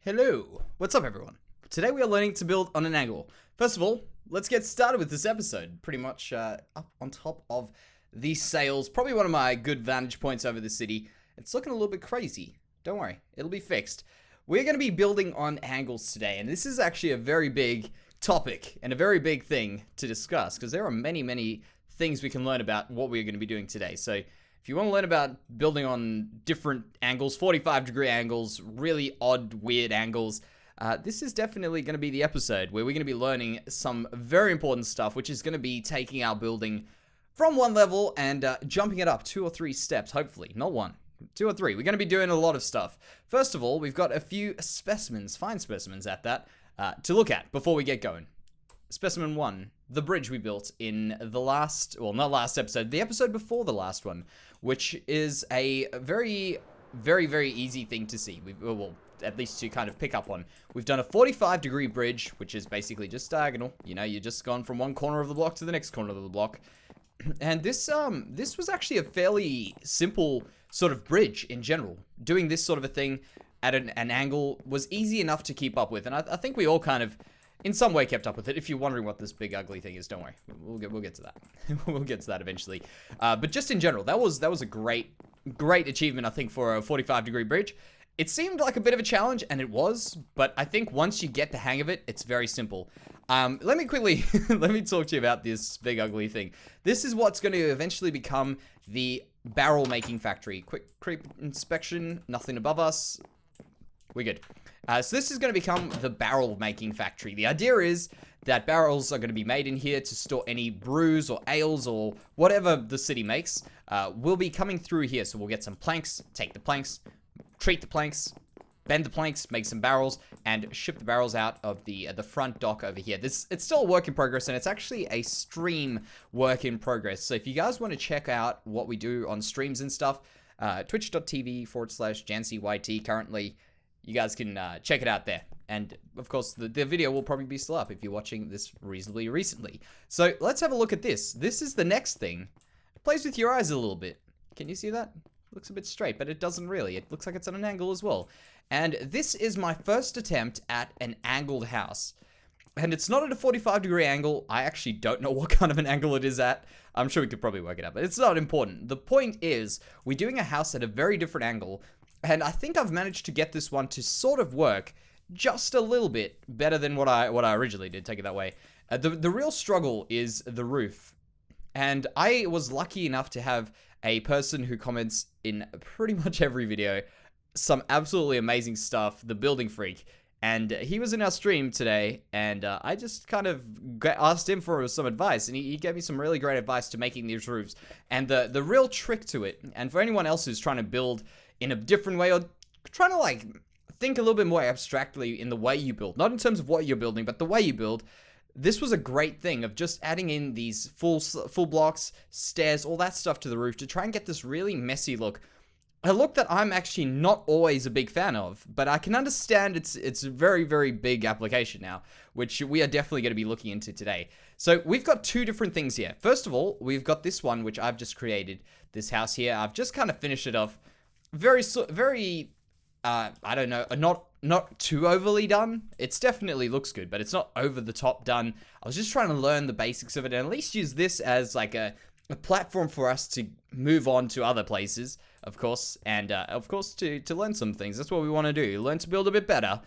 Hello, what's up everyone? Today we are learning to build on an angle. First of all, let's get started with this episode. Pretty much up on top of these sails, probably one of my good vantage points over the city. It's looking a little bit crazy. Don't worry, it'll be fixed. We're going to be building on angles today, and this is actually a very big topic and a very big thing to discuss because there are many things we can learn about what we're going to be doing today. So if you want to learn about building on different angles, 45-degree angles, really odd, weird angles, this is definitely going to be the episode where we're going to be learning some very important stuff, which is going to be taking our building from one level and jumping it up 2 or 3 steps, hopefully. Not one, 2 or 3. We're going to be doing a lot of stuff. First of all, we've got a few specimens, fine specimens at that, to look at before we get going. Specimen 1, the bridge we built in the last, well, not last episode, the episode before the last one, which is a very easy thing to see. Well, at least to kind of pick up on. We've done a 45-degree bridge, which is basically just diagonal. You know, you're just gone from one corner of the block to the next corner of the block. And this was actually a fairly simple sort of bridge in general. Doing this sort of a thing at an angle was easy enough to keep up with, and I think we all kind of in some way kept up with it. If you're wondering what this big ugly thing is, don't worry. We'll get to that. We'll get to that eventually. But just in general, that was a great achievement, I think, for a 45-degree bridge. It seemed like a bit of a challenge, and it was, but I think once you get the hang of it, it's very simple. Let me quickly, let me talk to you about this big ugly thing. This is what's going to eventually become the barrel making factory. Quick creep inspection, nothing above us. We're good. So this is going to become the barrel making factory. The idea is that barrels are going to be made in here to store any brews or ales or whatever the city makes. Will be coming through here. So we'll get some planks, take the planks, treat the planks, bend the planks, make some barrels, and ship the barrels out of the front dock over here. It's still a work in progress, and it's actually a stream work in progress. So if you guys want to check out what we do on streams and stuff, twitch.tv/JanseyYT currently. You guys can check it out there. And, of course, the video will probably be still up if you're watching this reasonably recently. So, let's have a look at this. This is the next thing. It plays with your eyes a little bit. Can you see that? It looks a bit straight, but it doesn't really. It looks like it's on an angle as well. And this is my first attempt at an angled house. And it's not at a 45-degree angle. I actually don't know what kind of an angle it is at. I'm sure we could probably work it out, but it's not important. The point is, we're doing a house at a very different angle. And I think I've managed to get this one to sort of work just a little bit better than what I originally did, take it that way. The real struggle is the roof. And I was lucky enough to have a person who comments in pretty much every video some absolutely amazing stuff, the building freak. And he was in our stream today, and I just kind of asked him for some advice, and he gave me some really great advice to making these roofs. And the real trick to it, and for anyone else who's trying to build in a different way, or trying to like think a little bit more abstractly in the way you build, not in terms of what you're building, but the way you build, this was a great thing of just adding in these full blocks, stairs, all that stuff to the roof to try and get this really messy look. A look that I'm actually not always a big fan of, but I can understand it's a very big application now, which we are definitely going to be looking into today. So we've got 2 different things here. First of all, we've got this one, which I've just created, this house here. I've just kind of finished it off. Very, I don't know, not too overly done. It's definitely looks good, but it's not over the top done. I was just trying to learn the basics of it and at least use this as like a platform for us to move on to other places, of course, and of course to learn some things. That's what we want to do, learn to build a bit better.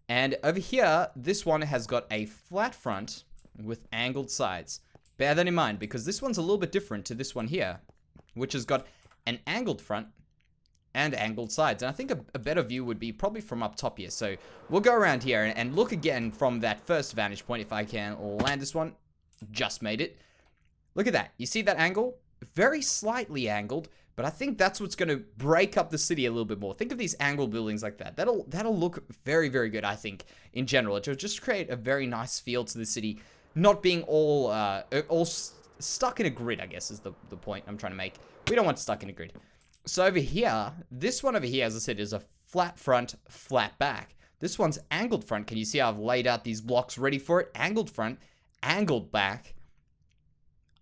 And over here, this one has got a flat front with angled sides. Bear that in mind, because this one's a little bit different to this one here, which has got an angled front and angled sides. And I think a better view would be probably from up top here. So we'll go around here and look again from that first vantage point. If I can land this one, just made it. Look at that. You see that angle? Very slightly angled, but I think that's what's going to break up the city a little bit more. Think of these angled buildings like that. That'll look very good, I think, in general. It'll just create a very nice feel to the city, not being all stuck in a grid, I guess, is the point I'm trying to make. We don't want stuck in a grid. So over here, this one over here, as I said, is a flat front, flat back. This one's angled front. Can you see how I've laid out these blocks ready for it? Angled front, angled back.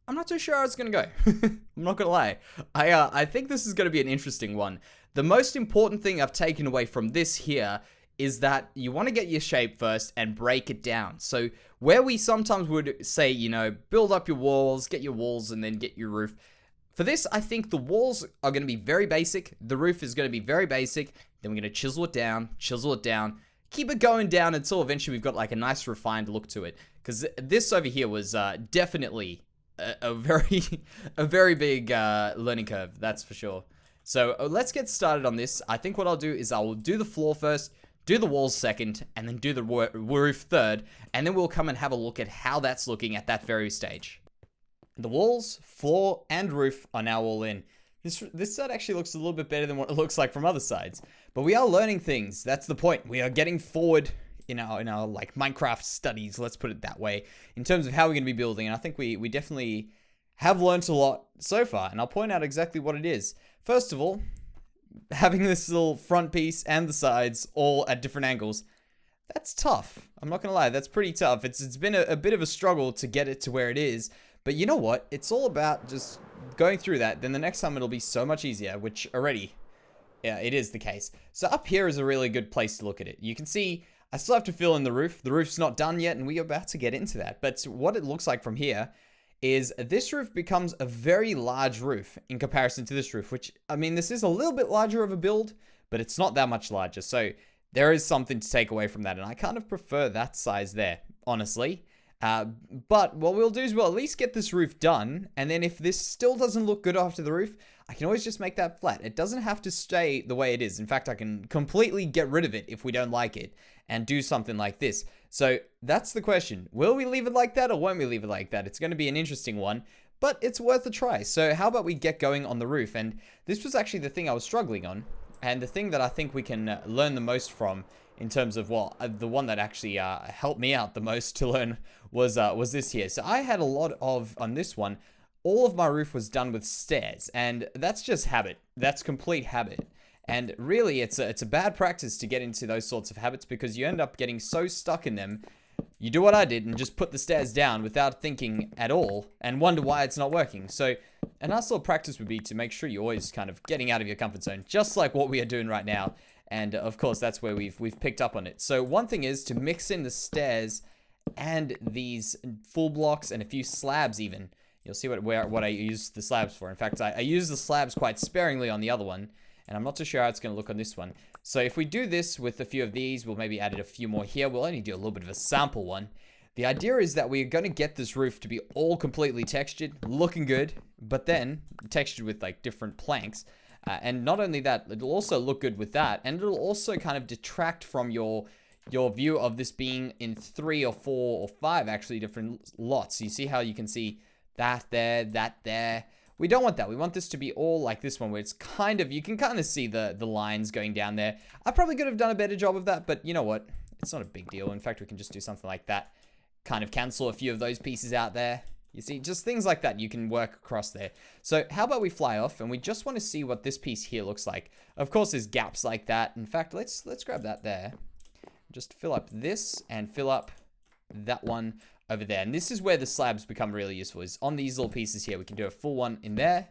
I'm not too sure how it's going to go. I'm not going to lie. I think this is going to be an interesting one. The most important thing I've taken away from this here is that you want to get your shape first and break it down. So where we sometimes would say, you know, build up your walls, get your walls, and then get your roof. For this, I think the walls are going to be very basic. The roof is going to be very basic. Then we're going to chisel it down, keep it going down until eventually we've got like a nice refined look to it. Because this over here was definitely a very big learning curve, that's for sure. So let's get started on this. I think what I'll do is I will do the floor first, do the walls second, and then do the roof third, and then we'll come and have a look at how that's looking at that very stage. The walls, floor, and roof are now all in. This side actually looks a little bit better than what it looks like from other sides, but we are learning things. That's the point. We are getting forward in our like Minecraft studies, let's put it that way, in terms of how we're going to be building, and I think we definitely have learnt a lot so far, and I'll point out exactly what it is. First of all, having this little front piece and the sides all at different angles, that's tough. I'm not gonna lie, that's pretty tough. It's been a bit of a struggle to get it to where it is, but you know what? It's all about just going through that. Then the next time it'll be so much easier, which already, yeah, it is the case. So up here is a really good place to look at it. You can see I still have to fill in the roof. The roof's not done yet, and we're about to get into that. But what it looks like from here is this roof becomes a very large roof in comparison to this roof, which, I mean, this is a little bit larger of a build, but it's not that much larger. So there is something to take away from that, and I kind of prefer that size there, honestly. But what we'll do is we'll at least get this roof done, and then if this still doesn't look good after the roof, I can always just make that flat. It doesn't have to stay the way it is. In fact, I can completely get rid of it if we don't like it and do something like this. So that's the question. Will we leave it like that or won't we leave it like that? It's going to be an interesting one, but it's worth a try. So how about we get going on the roof? And this was actually the thing I was struggling on, and the thing that I think we can learn the most from in terms of, well, the one that actually helped me out the most to learn was this here. So I had a lot of, on this one, all of my roof was done with stairs, and that's just habit. That's complete habit. And really, it's a bad practice to get into those sorts of habits because you end up getting so stuck in them. You do what I did and just put the stairs down without thinking at all and wonder why it's not working. So a nice little practice would be to make sure you're always kind of getting out of your comfort zone, just like what we are doing right now. And of course, that's where we've picked up on it. So one thing is to mix in the stairs and these full blocks and a few slabs even. You'll see what I use the slabs for. In fact, I use the slabs quite sparingly on the other one, and I'm not too sure how it's going to look on this one. So if we do this with a few of these, we'll maybe add a few more here. We'll only do a little bit of a sample one. The idea is that we're going to get this roof to be all completely textured, looking good, but then textured with like different planks. And not only that, it'll also look good with that, and it'll also kind of detract from your view of this being in 3 or 4 or 5 actually different lots. You see how you can see that there. We don't want that. We want this to be all like this one, where it's kind of, you can kind of see the lines going down there. I probably could have done a better job of that, but you know what? It's not a big deal. In fact, we can just do something like that. Kind of cancel a few of those pieces out there. You see, just things like that you can work across there. So how about we fly off, and we just want to see what this piece here looks like. Of course, there's gaps like that. In fact, let's grab that there. Just fill up this and fill up that one over there. And this is where the slabs become really useful, is on these little pieces here. We can do a full one in there,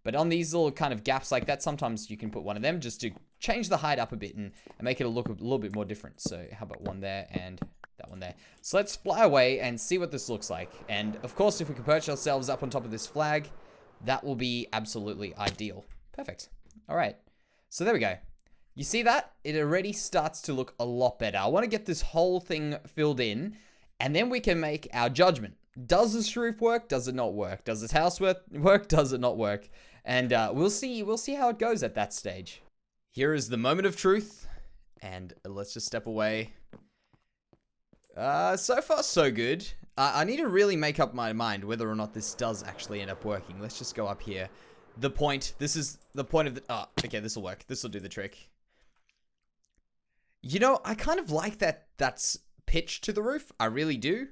but on these little kind of gaps like that, sometimes you can put one of them just to change the height up a bit and make it look a little bit more different. So how about one there and that one there? So let's fly away and see what this looks like. And of course, if we can perch ourselves up on top of this flag, that will be absolutely ideal. Perfect. All right. So there we go. You see that? It already starts to look a lot better. I want to get this whole thing filled in, and then we can make our judgment. Does this roof work? Does it not work? Does this house work? Does it not work? And we'll see how it goes at that stage. Here is the moment of truth, and let's just step away. So far, so good. I need to really make up my mind whether or not this does actually end up working. Let's just go up here. This is the point of the... Oh, okay, this will work. This will do the trick. You know, I kind of like that's pitch to the roof. I really do.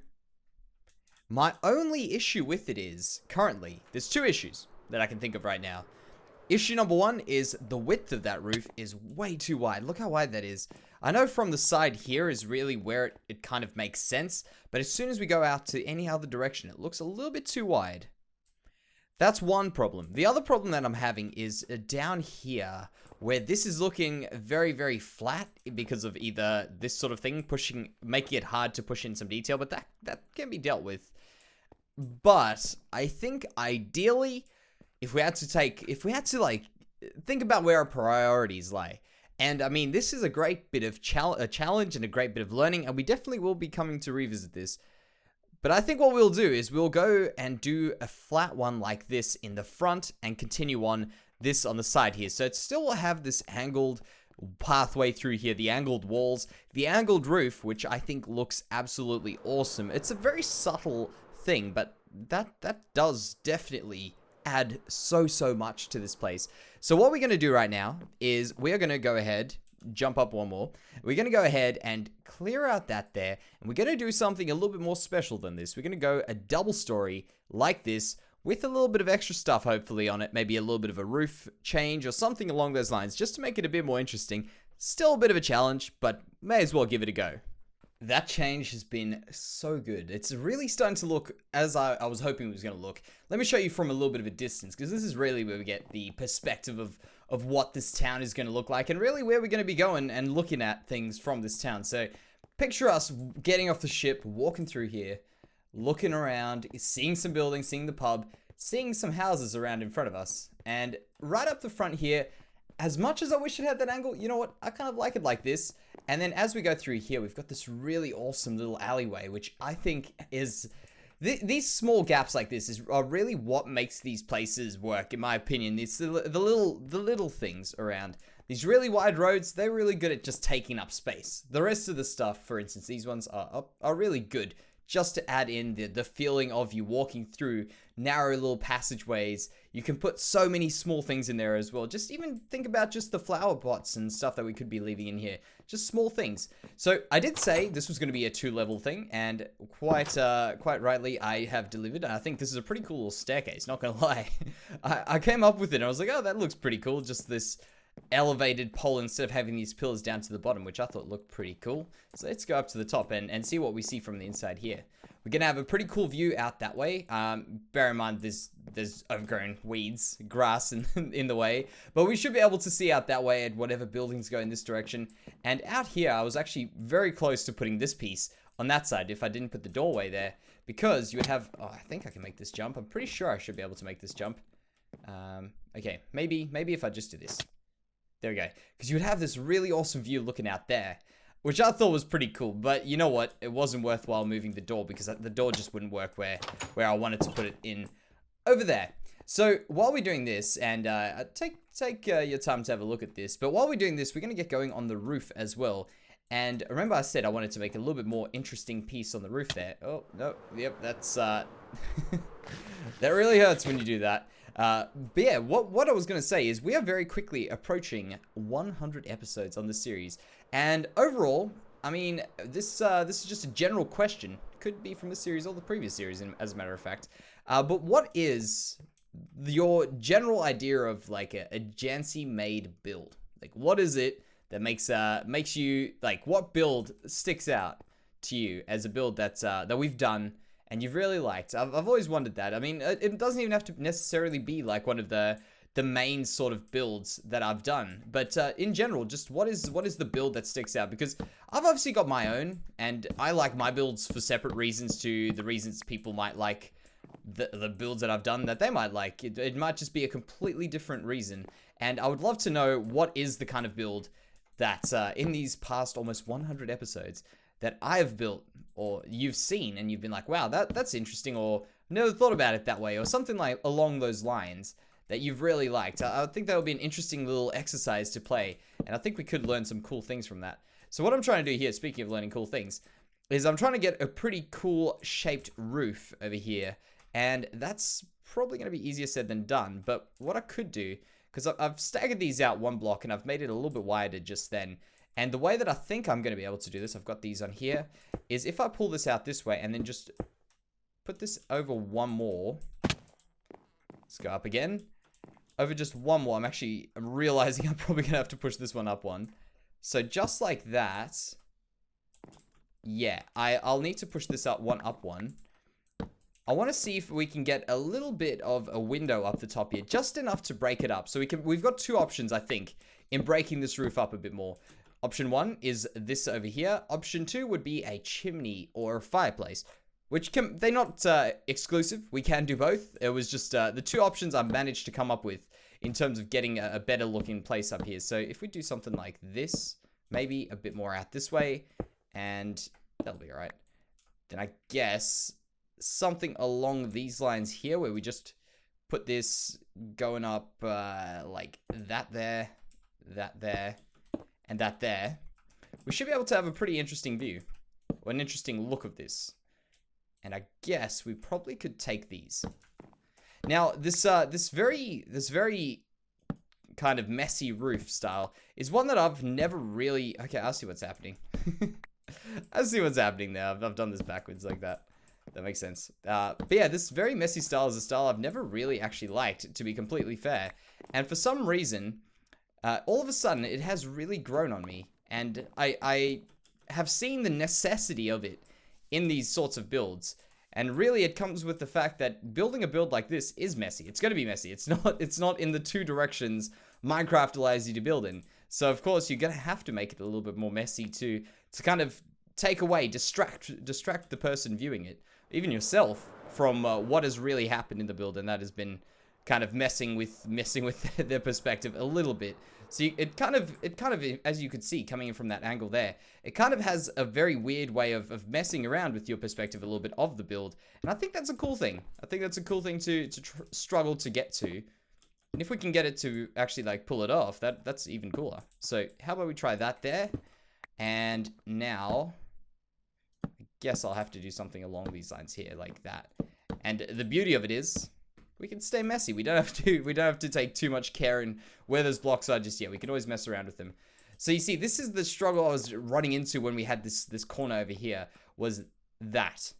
My only issue with it is, currently, there's 2 issues that I can think of right now. Issue number 1 is the width of that roof is way too wide. Look how wide that is. I know from the side here is really where it kind of makes sense, but as soon as we go out to any other direction, it looks a little bit too wide. That's one problem. The other problem that I'm having is down here, where this is looking very, very flat because of either this sort of thing making it hard to push in some detail, but that can be dealt with. But I think ideally, if we had to like think about where our priorities lie. And I mean, this is a great bit of a challenge and a great bit of learning, and we definitely will be coming to revisit this. But I think what we'll do is we'll go and do a flat one like this in the front and continue on this on the side here. So it still will have this angled pathway through here, the angled walls, the angled roof, which I think looks absolutely awesome. It's a very subtle thing, but that does definitely add so much to this place. So what we're going to do right now is we are going to go ahead, jump up one more. We're going to go ahead and clear out that there, and we're going to do something a little bit more special than this. We're going to go a double story like this with a little bit of extra stuff hopefully on it, maybe a little bit of a roof change or something along those lines, just to make it a bit more interesting. Still a bit of a challenge, but may as well give it a go. That change has been so good. It's really starting to look as I was hoping it was going to look. Let me show you from a little bit of a distance, because this is really where we get the perspective of what this town is going to look like, and really where we're going to be going and looking at things from this town. So picture us getting off the ship, walking through here, looking around, seeing some buildings, seeing the pub, seeing some houses around in front of us. And right up the front here, as much as I wish it had that angle, you know what? I kind of like it like this. And then as we go through here, we've got this really awesome little alleyway, which I think is... These small gaps like this are really what makes these places work, in my opinion. It's the little things around. These really wide roads, they're really good at just taking up space. The rest of the stuff, for instance, these ones are really good just to add in the feeling of you walking through narrow little passageways. You can put so many small things in there as well. Just even think about just the flower pots and stuff that we could be leaving in here. Just small things. So I did say this was going to be a 2-level thing, and quite rightly I have delivered. And I think this is a pretty cool little staircase, not going to lie. I came up with it and I was like, oh, that looks pretty cool. Just this elevated pole instead of having these pillars down to the bottom, which I thought looked pretty cool. So let's go up to the top and see what we see from the inside here. We're gonna have a pretty cool view out that way. Bear in mind there's overgrown weeds, grass in the way, but we should be able to see out that way at whatever buildings go in this direction. And out here, I was actually very close to putting this piece on that side if I didn't put the doorway there, because you would have. Oh, I think I can make this jump. I'm pretty sure I should be able to make this jump. Okay, maybe if I just do this. There we go. Because you would have this really awesome view looking out there, which I thought was pretty cool. But you know what? It wasn't worthwhile moving the door because the door just wouldn't work where I wanted to put it in over there. So while we're doing this, and take your time to have a look at this, but while we're doing this, we're going to get going on the roof as well. And remember I said I wanted to make a little bit more interesting piece on the roof there. Oh, no. Yep, that's... that really hurts when you do that. But yeah, what I was going to say is we are very quickly approaching 100 episodes on the series. And overall, I mean, this is just a general question. Could be from this series or the previous series, as a matter of fact. But what is your general idea of like a Jansey made build? Like, what is it that makes you, like, what build sticks out to you as a build that we've done and you've really liked? I've always wondered that. I mean, it doesn't even have to necessarily be like one of the main sort of builds that I've done, but in general, just what is the build that sticks out? Because I've obviously got my own, and I like my builds for separate reasons to the reasons people might like the builds that I've done that they might like. It might just be a completely different reason, and I would love to know what is the kind of build that in these past almost 100 episodes that I've built or you've seen and you've been like, wow, that's interesting, or never thought about it that way, or something like along those lines that you've really liked. I think that would be an interesting little exercise to play, and I think we could learn some cool things from that. So what I'm trying to do here, speaking of learning cool things, is I'm trying to get a pretty cool shaped roof over here, and that's probably going to be easier said than done. But what I could do, because I've staggered these out one block and I've made it a little bit wider just then, and the way that I think I'm going to be able to do this, I've got these on here, is if I pull this out this way and then just put this over one more. Let's go up again. Over just one more. I'm realizing I'm probably going to have to push this one up one. So just like that. Yeah, I'll need to push this up one. I want to see if we can get a little bit of a window up the top here. Just enough to break it up. So we've got two options, I think. in breaking this roof up a bit more. Option 1 is this over here. Option 2 would be a chimney or a fireplace, which they're not exclusive. We can do both. It was just the two options I've managed to come up with in terms of getting a better looking place up here. So if we do something like this, maybe a bit more out this way, and that'll be all right. Then I guess something along these lines here where we just put this going up like that there, and that there. We should be able to have a pretty interesting view, or an interesting look of this. And I guess we probably could take these. Now, this very kind of messy roof style is one that I've never really... Okay, I'll see what's happening. I see what's happening there. I've done this backwards like that. That makes sense. But yeah, this very messy style is a style I've never really actually liked, to be completely fair. And for some reason, all of a sudden, it has really grown on me. And I have seen the necessity of it in these sorts of builds. And really, it comes with the fact that building a build like this is messy. It's going to be messy. It's not in the two directions Minecraft allows you to build in. So, of course, you're going to have to make it a little bit more messy to kind of take away, distract the person viewing it, even yourself, from what has really happened in the build, and that has been kind of messing with their perspective a little bit. So it kind of, as you could see, coming in from that angle there, it kind of has a very weird way of messing around with your perspective a little bit of the build. And I think that's a cool thing. I think that's a cool thing to struggle to get to. And if we can get it to actually, like, pull it off, that's even cooler. So how about we try that there? And now, I guess I'll have to do something along these lines here, like that. And the beauty of it is, we can stay messy. We don't have to take too much care in where those blocks are just yet. We can always mess around with them. So you see, this is the struggle I was running into when we had this corner over here, was that.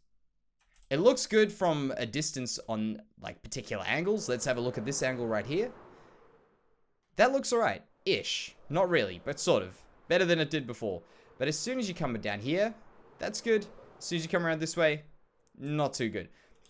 It looks good from a distance on, like, particular angles. Let's have a look at this angle right here. That looks alright-ish. Not really, but sort of. Better than it did before. But as soon as you come down here, that's good. As soon as you come around this way, not too good.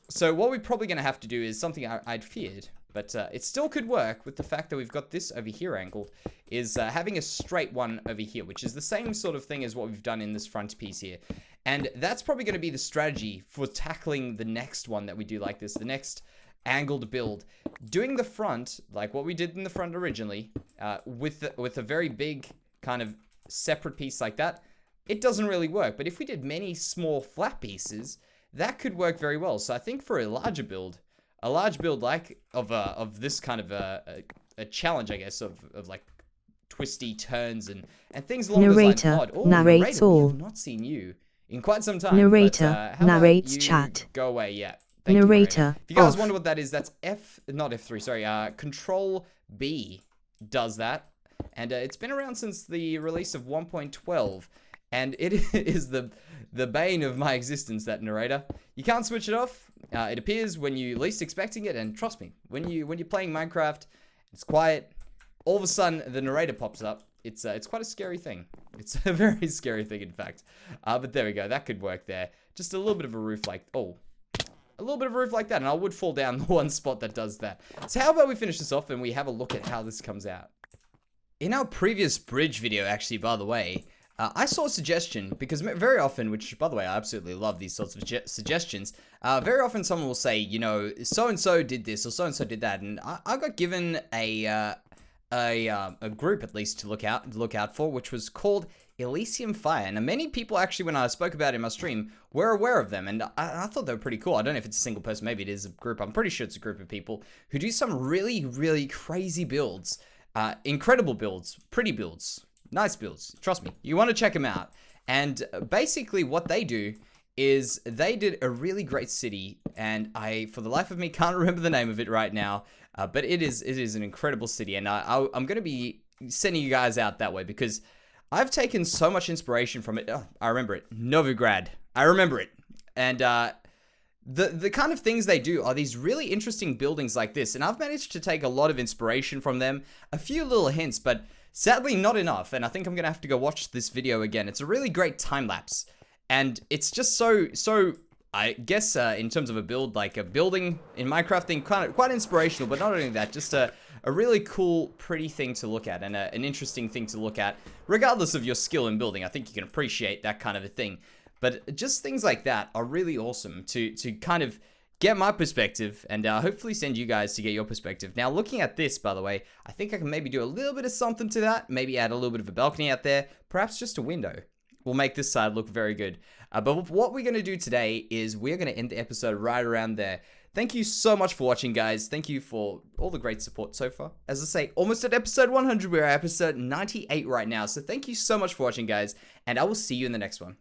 So what we're probably going to have to do is something I'd feared, but it still could work with the fact that we've got this over here angled, is having a straight one over here, which is the same sort of thing as what we've done in this front piece here. And that's probably going to be the strategy for tackling the next one that we do like this, the next angled build. Doing the front, like what we did in the front originally, with a very big kind of separate piece like that, it doesn't really work. But if we did many small flat pieces, that could work very well. So I think for a larger build, like of this kind of a challenge, I guess, of like twisty turns and things along those lines. Oh, narrator, we have not seen you in quite some time. Narrator narrates chat. Go away, yeah. Thank Narrator. If you guys wonder what that is, that's not F3, sorry, Control B does that. And it's been around since the release of 1.12. And it is the bane of my existence, that narrator. You can't switch it off. It appears when you least expecting it, and trust me, when you're playing Minecraft, it's quiet. All of a sudden, the narrator pops up. It's quite a scary thing. It's a very scary thing, in fact. But there we go. That could work there. Just a little bit of a roof like... Oh. A little bit of a roof like that, and I would fall down the one spot that does that. So how about we finish this off and we have a look at how this comes out. In our previous bridge video, actually, by the way... I saw a suggestion, because very often, which, by the way, I absolutely love these sorts of suggestions, very often someone will say, you know, so-and-so did this, or so-and-so did that, and I got given a group, at least, to look out for, which was called Elysium Fire. Now, many people, actually, when I spoke about it in my stream, were aware of them, and I thought they were pretty cool. I don't know if it's a single person, maybe it is a group. I'm pretty sure it's a group of people who do some really, really crazy builds, incredible builds, pretty builds. Nice builds. Trust me. You want to check them out. And basically what they do is they did a really great city, and I, for the life of me, can't remember the name of it right now, but it is an incredible city, and I'm going to be sending you guys out that way because I've taken so much inspiration from it. Oh, I remember it. Novigrad. I remember it. And the kind of things they do are these really interesting buildings like this, and I've managed to take a lot of inspiration from them, a few little hints, but sadly not enough, and I think I'm gonna have to go watch this video again. It's a really great time-lapse, and it's just so I guess in terms of a build, like a building in Minecraft thing, quite inspirational, but not only that, just a a really cool, pretty thing to look at and an interesting thing to look at, regardless of your skill in building. I think you can appreciate that kind of a thing. But just things like that are really awesome to kind of get my perspective and hopefully send you guys to get your perspective. Now, looking at this, by the way, I think I can maybe do a little bit of something to that. Maybe add a little bit of a balcony out there. Perhaps just a window. We'll make this side look very good. But what we're going to do today is we're going to end the episode right around there. Thank you so much for watching, guys. Thank you for all the great support so far. As I say, almost at episode 100. We're at episode 98 right now. So thank you so much for watching, guys. And I will see you in the next one.